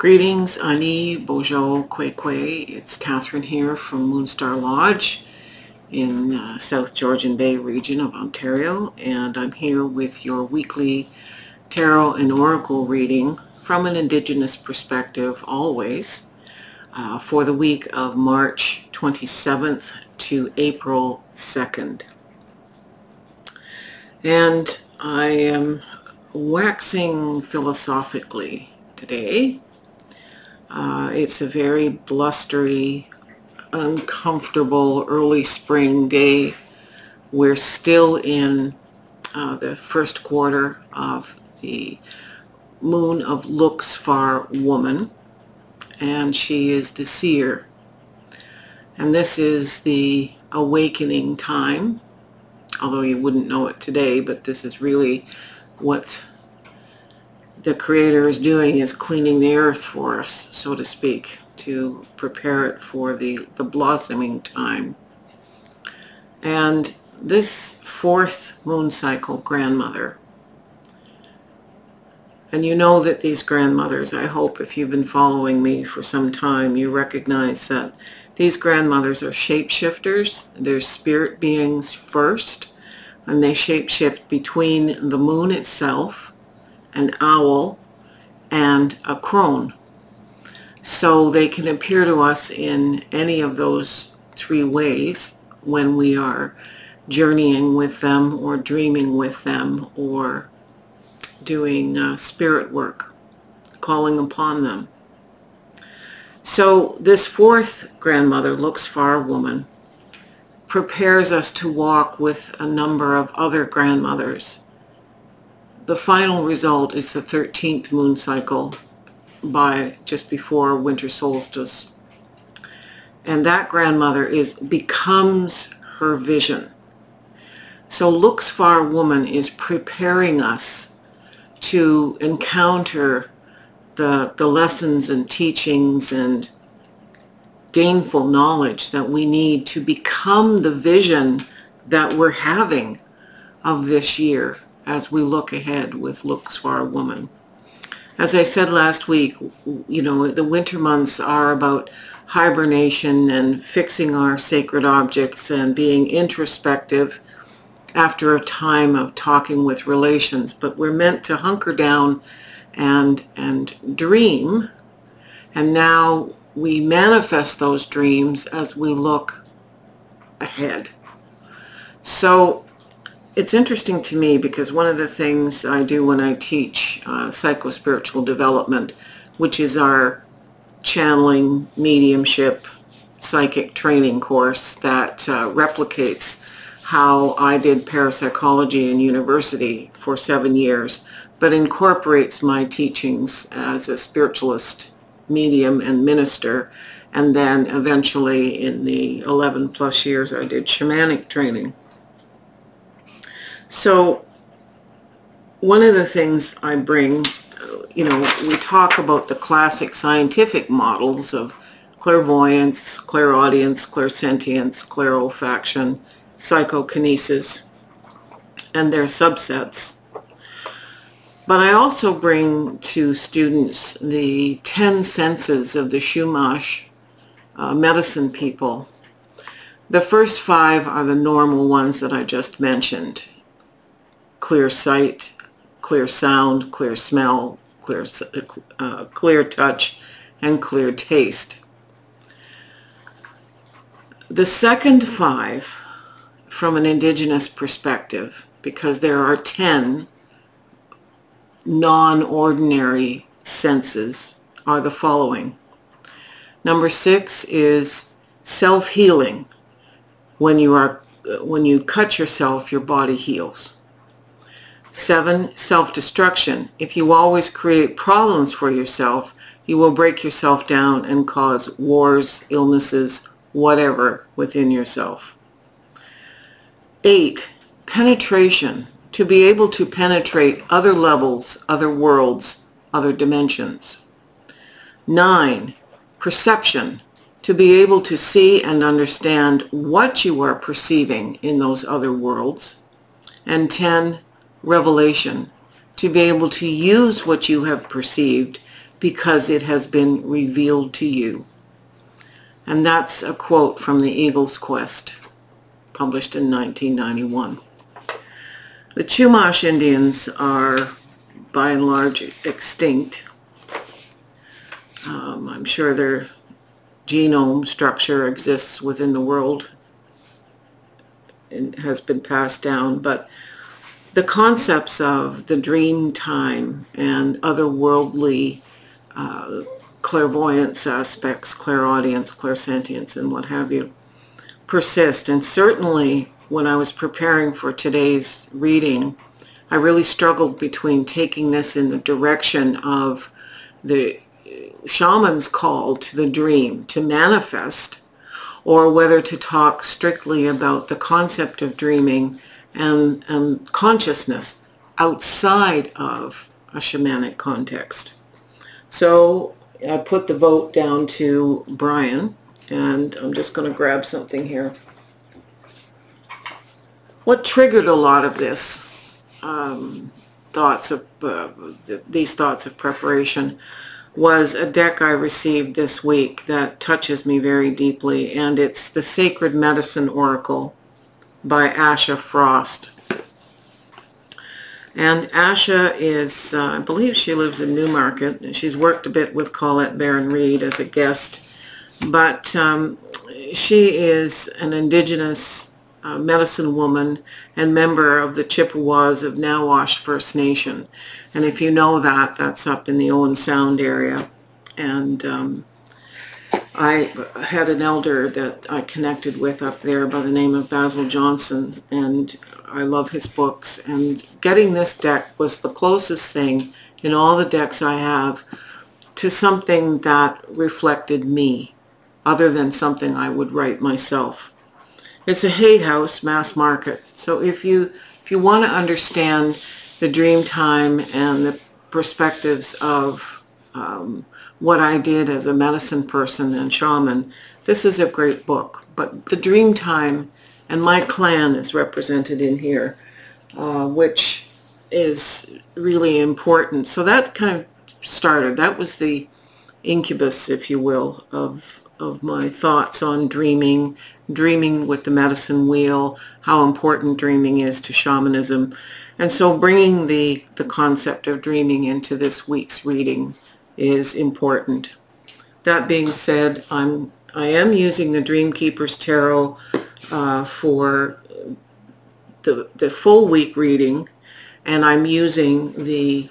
Greetings, Ani, Bojo, Kwekwe. It's Catherine here from Moonstar Lodge in South Georgian Bay region of Ontario, and I'm here with your weekly tarot and oracle reading from an Indigenous perspective always for the week of March 27th to April 2nd. And I am waxing philosophically today. It's a very blustery, uncomfortable early spring day. We're still in the first quarter of the moon of Luxfar woman, and she is the seer. And this is the awakening time, although you wouldn't know it today, but this is really what the Creator is doing, is cleaning the earth for us, so to speak, to prepare it for the blossoming time. And this fourth moon cycle grandmother, and you know that these grandmothers, I hope if you've been following me for some time, you recognize that these grandmothers are shapeshifters. They're spirit beings first, and they shapeshift between the moon itself, an owl, and a crone. So they can appear to us in any of those three ways when we are journeying with them or dreaming with them or doing spirit work, calling upon them. So this fourth grandmother, Luxfar woman, prepares us to walk with a number of other grandmothers. The final result is the 13th moon cycle by just before winter solstice. And that grandmother becomes her vision. So Luxfar woman is preparing us to encounter the lessons and teachings and gainful knowledge that we need to become the vision that we're having of this year as we look ahead with Luxfar woman. As I said last week, you know, the winter months are about hibernation and fixing our sacred objects and being introspective after a time of talking with relations. But we're meant to hunker down and dream, and now we manifest those dreams as we look ahead. So it's interesting to me because one of the things I do when I teach psychospiritual development, which is our channeling, mediumship, psychic training course that replicates how I did parapsychology in university for 7 years, but incorporates my teachings as a spiritualist, medium, and minister. And then eventually in the 11 plus years I did shamanic training. So one of the things I bring, you know, we talk about the classic scientific models of clairvoyance, clairaudience, clairsentience, clairolfaction, psychokinesis, and their subsets. But I also bring to students the 10 senses of the Chumash medicine people. The first 5 are the normal ones that I just mentioned: clear sight, clear sound, clear smell, clear touch, and clear taste. The second 5, from an Indigenous perspective, because there are 10 non-ordinary senses, are the following. Number 6 is self-healing. When you cut yourself, your body heals. 7, self-destruction. If you always create problems for yourself, you will break yourself down and cause wars, illnesses, whatever within yourself. 8, penetration. To be able to penetrate other levels, other worlds, other dimensions. 9, perception. To be able to see and understand what you are perceiving in those other worlds. And 10, revelation, to be able to use what you have perceived because it has been revealed to you. And that's a quote from The Eagle's Quest, published in 1991. The Chumash Indians are, by and large, extinct. I'm sure their genome structure exists within the world and has been passed down, but the concepts of the dream time and otherworldly clairvoyance aspects, clairaudience, clairsentience, and what have you, persist. And certainly when I was preparing for today's reading, I really struggled between taking this in the direction of the shaman's call to the dream to manifest, or whether to talk strictly about the concept of dreaming and consciousness outside of a shamanic context. So I put the vote down to Brian, and I'm just going to grab something here. What triggered a lot of this these thoughts of preparation was a deck I received this week that touches me very deeply, and it's the Sacred Medicine Oracle by Asha Frost. And Asha is, I believe she lives in Newmarket, and she's worked a bit with Colette Baron-Reid as a guest, but she is an indigenous medicine woman and member of the Chippewas of Nawash First Nation. And if you know that, that's up in the Owen Sound area. And I had an elder that I connected with up there by the name of Basil Johnson, and I love his books. And getting this deck was the closest thing in all the decks I have to something that reflected me, other than something I would write myself. It's a Hay House mass market. So if you want to understand the dream time and the perspectives of what I did as a medicine person and shaman, this is a great book. But the dream time, and my clan is represented in here, which is really important. So that kind of started, that was the incubus, if you will, of my thoughts on dreaming with the medicine wheel, how important dreaming is to shamanism. And so bringing the concept of dreaming into this week's reading is important. That being said, I am using the Dream Keepers Tarot for the full week reading, and I'm using the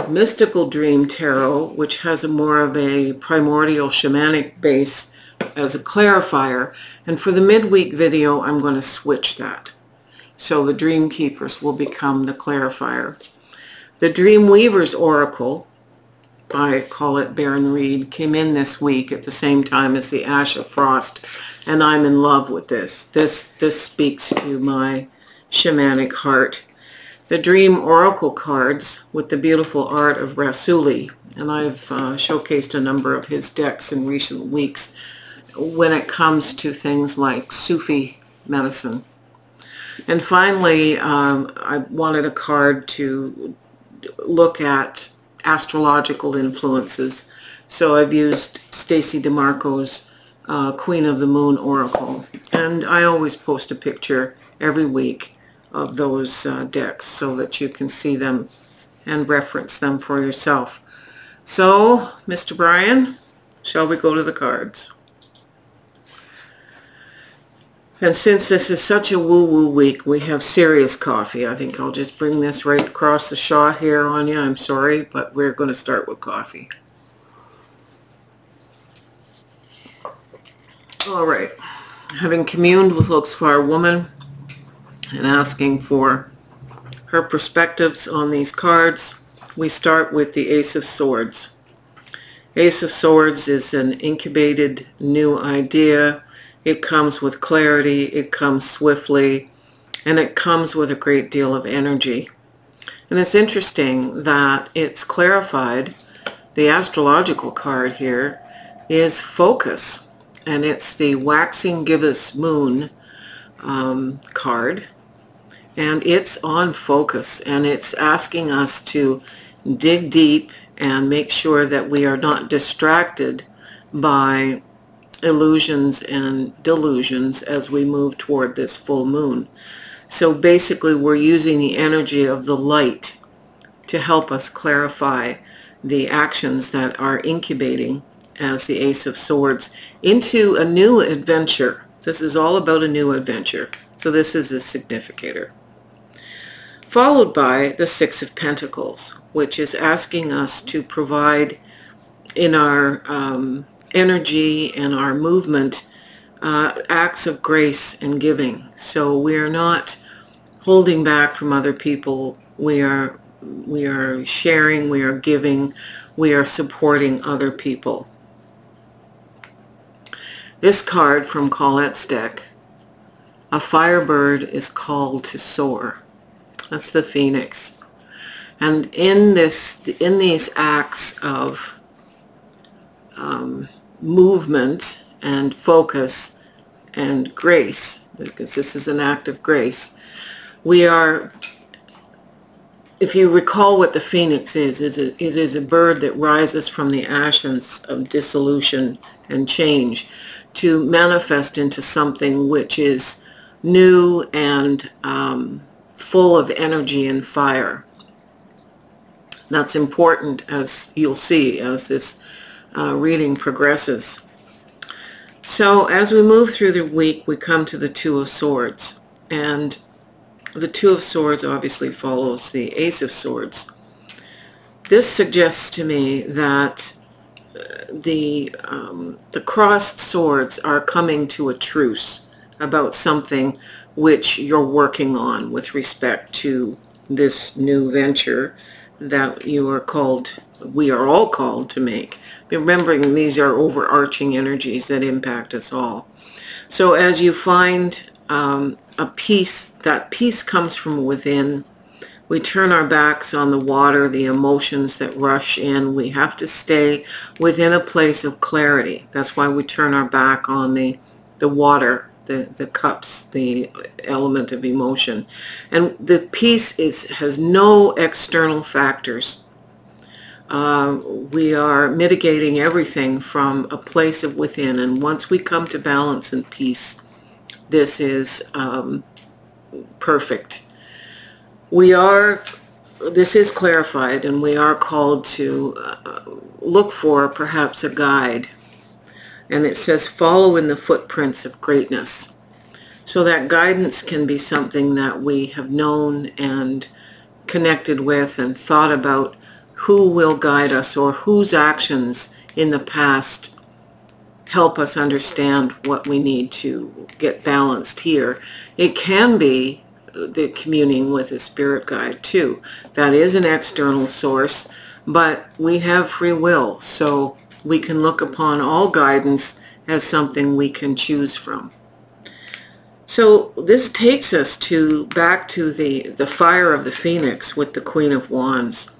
Mystical Dream Tarot, which has a more of a primordial shamanic base, as a clarifier. And for the midweek video, I'm going to switch that. So the Dream Keepers will become the clarifier. The Dream Weaver's Oracle by Colette Baron-Reid came in this week at the same time as the Asha Frost, and I'm in love with this. This speaks to my shamanic heart. The Dream Oracle cards with the beautiful art of Rasuli, and I've showcased a number of his decks in recent weeks when it comes to things like Sufi medicine. And finally, I wanted a card to look at astrological influences. So I've used Stacey DeMarco's Queen of the Moon Oracle. And I always post a picture every week of those decks so that you can see them and reference them for yourself. So, Mr. Brian, shall we go to the cards? And since this is such a woo-woo week, we have serious coffee. I think I'll just bring this right across the shot here on you. I'm sorry, but we're going to start with coffee. All right. Having communed with Looksfar Woman and asking for her perspectives on these cards, we start with the Ace of Swords. Ace of Swords is an incubated new idea. It comes with clarity, it comes swiftly, and it comes with a great deal of energy. And it's interesting that it's clarified. The astrological card here is focus, and it's the Waxing Gibbous Moon card, and it's on focus, and it's asking us to dig deep and make sure that we are not distracted by illusions and delusions as we move toward this full moon. So basically we're using the energy of the light to help us clarify the actions that are incubating as the Ace of Swords into a new adventure. This is all about a new adventure. So this is a significator. Followed by the Six of Pentacles, which is asking us to provide in our energy and our movement acts of grace and giving. So we are not holding back from other people. We are sharing, we are giving, we are supporting other people. This card from Colette's deck, a firebird is called to soar. That's the phoenix. And in these acts of movement and focus and grace, because this is an act of grace, we are, if you recall what the phoenix is a bird that rises from the ashes of dissolution and change to manifest into something which is new and full of energy and fire. That's important, as you'll see as this reading progresses. So as we move through the week, we come to the Two of Swords, and the Two of Swords obviously follows the Ace of Swords. This suggests to me that the crossed swords are coming to a truce about something which you're working on with respect to this new venture that we are all called to make. Remembering these are overarching energies that impact us all. So as you find a peace, that peace comes from within. We turn our backs on the water, the emotions that rush in. We have to stay within a place of clarity. That's why we turn our back on the water, the cups, the element of emotion. And the peace has no external factors. We are mitigating everything from a place of within. And once we come to balance and peace, this is perfect. This is clarified, and we are called to look for perhaps a guide. And it says, follow in the footprints of greatness. So that guidance can be something that we have known and connected with and thought about who will guide us, or whose actions in the past help us understand what we need to get balanced here. It can be the communing with a spirit guide too. That is an external source, but we have free will, so we can look upon all guidance as something we can choose from. So this takes us back to the fire of the phoenix with the Queen of Wands.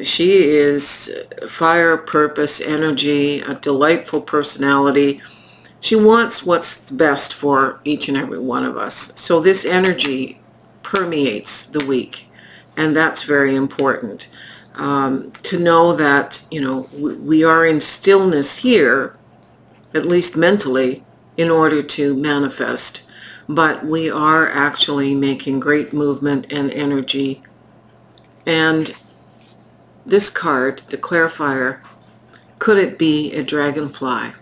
She is fire, purpose, energy, a delightful personality. She wants what's best for each and every one of us. So this energy permeates the week, and that's very important. To know that, we are in stillness here, at least mentally, in order to manifest. But we are actually making great movement and energy. And this card, the clarifier, could it be a dragonfly?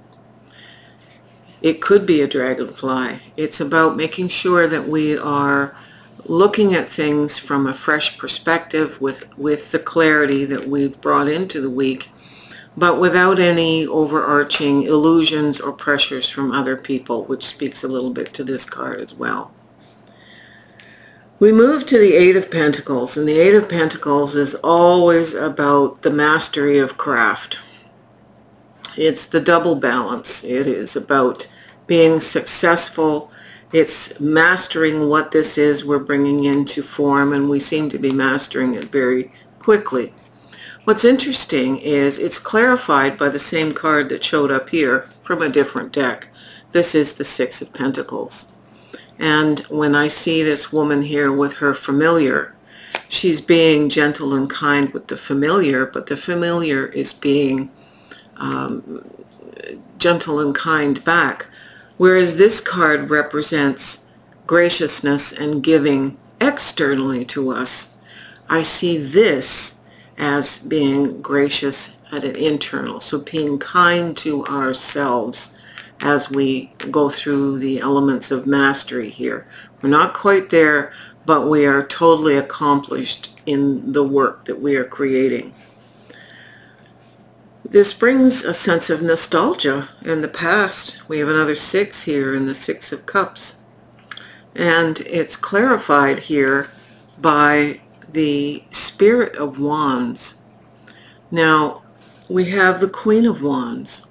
It could be a dragonfly. It's about making sure that we are looking at things from a fresh perspective with the clarity that we've brought into the week, but without any overarching illusions or pressures from other people, which speaks a little bit to this card as well. We move to the Eight of Pentacles, and the Eight of Pentacles is always about the mastery of craft. It's the double balance. It is about being successful. It's mastering what this is we're bringing into form, and we seem to be mastering it very quickly. What's interesting is it's clarified by the same card that showed up here from a different deck. This is the Six of Pentacles. And when I see this woman here with her familiar, she's being gentle and kind with the familiar, but the familiar is being gentle and kind back. Whereas this card represents graciousness and giving externally to us. I see this as being gracious at an internal, so being kind to ourselves as we go through the elements of mastery here. We're not quite there, but we are totally accomplished in the work that we are creating. This brings a sense of nostalgia in the past. We have another 6 here in the 6 of Cups. And it's clarified here by the Spirit of Wands. Now, we have the Queen of Wands.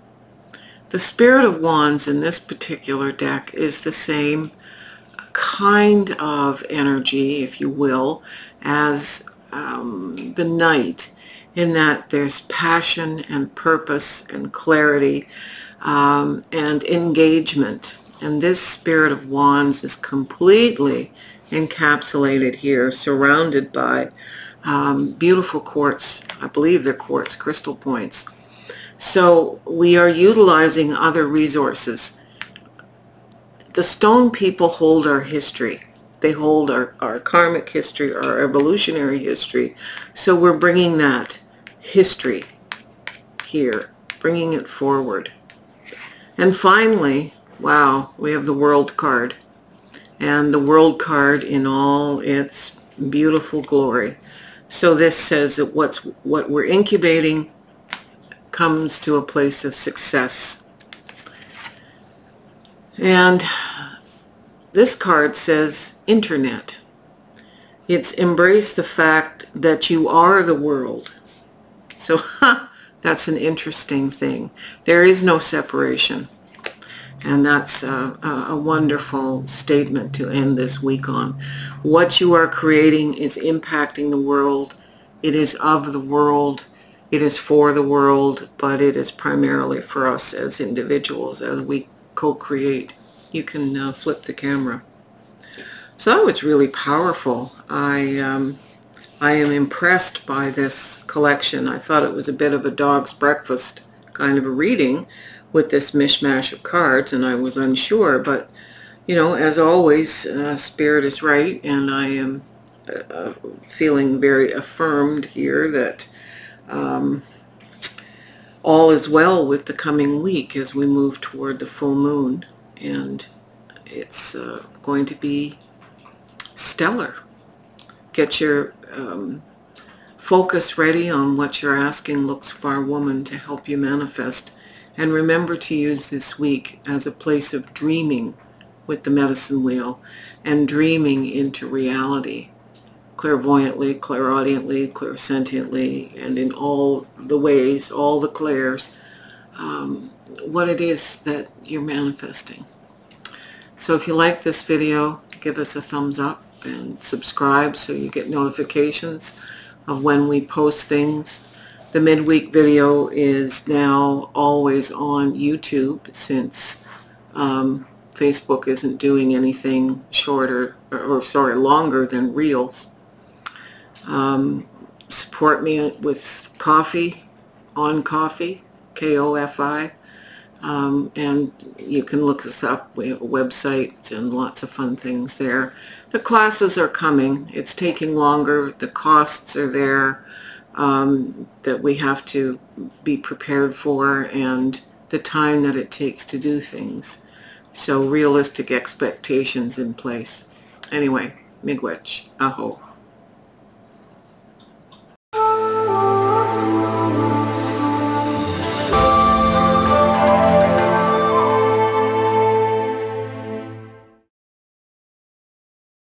The Spirit of Wands in this particular deck is the same kind of energy, if you will, as the Knight, in that there's passion and purpose and clarity and engagement. And this Spirit of Wands is completely encapsulated here, surrounded by beautiful quartz. I believe they're quartz crystal points. So we are utilizing other resources. The stone people hold our history. They hold our karmic history, our evolutionary history. So we're bringing that history here, bringing it forward. And finally, wow, we have the World card. And the World card in all its beautiful glory. So this says that what we're incubating comes to a place of success. And this card says Internet. It's embrace the fact that you are the world. So that's an interesting thing. There is no separation. And that's a wonderful statement to end this week on. What you are creating is impacting the world. It is of the world. It is for the world, but it is primarily for us as individuals as we co-create. You can flip the camera. So that was really powerful. I am impressed by this collection. I thought it was a bit of a dog's breakfast kind of a reading with this mishmash of cards, and I was unsure, but you know, as always, Spirit is right, and I am feeling very affirmed here that all is well with the coming week as we move toward the full moon, and it's going to be stellar. Get your focus ready on what you're asking Looks Far Woman to help you manifest. And remember to use this week as a place of dreaming with the medicine wheel and dreaming into reality, clairvoyantly, clairaudiently, clairsentiently, and in all the ways, all the clairs, what it is that you're manifesting. So if you like this video, give us a thumbs up and subscribe so you get notifications of when we post things. The midweek video is now always on YouTube since Facebook isn't doing anything shorter, or longer than Reels. Support me with Ko-fi, on Ko-fi, K-O-F-I, and you can look us up. We have a website and lots of fun things there. The classes are coming. It's taking longer. The costs are there. That we have to be prepared for, and the time that it takes to do things. So realistic expectations in place. Anyway, miigwech, aho.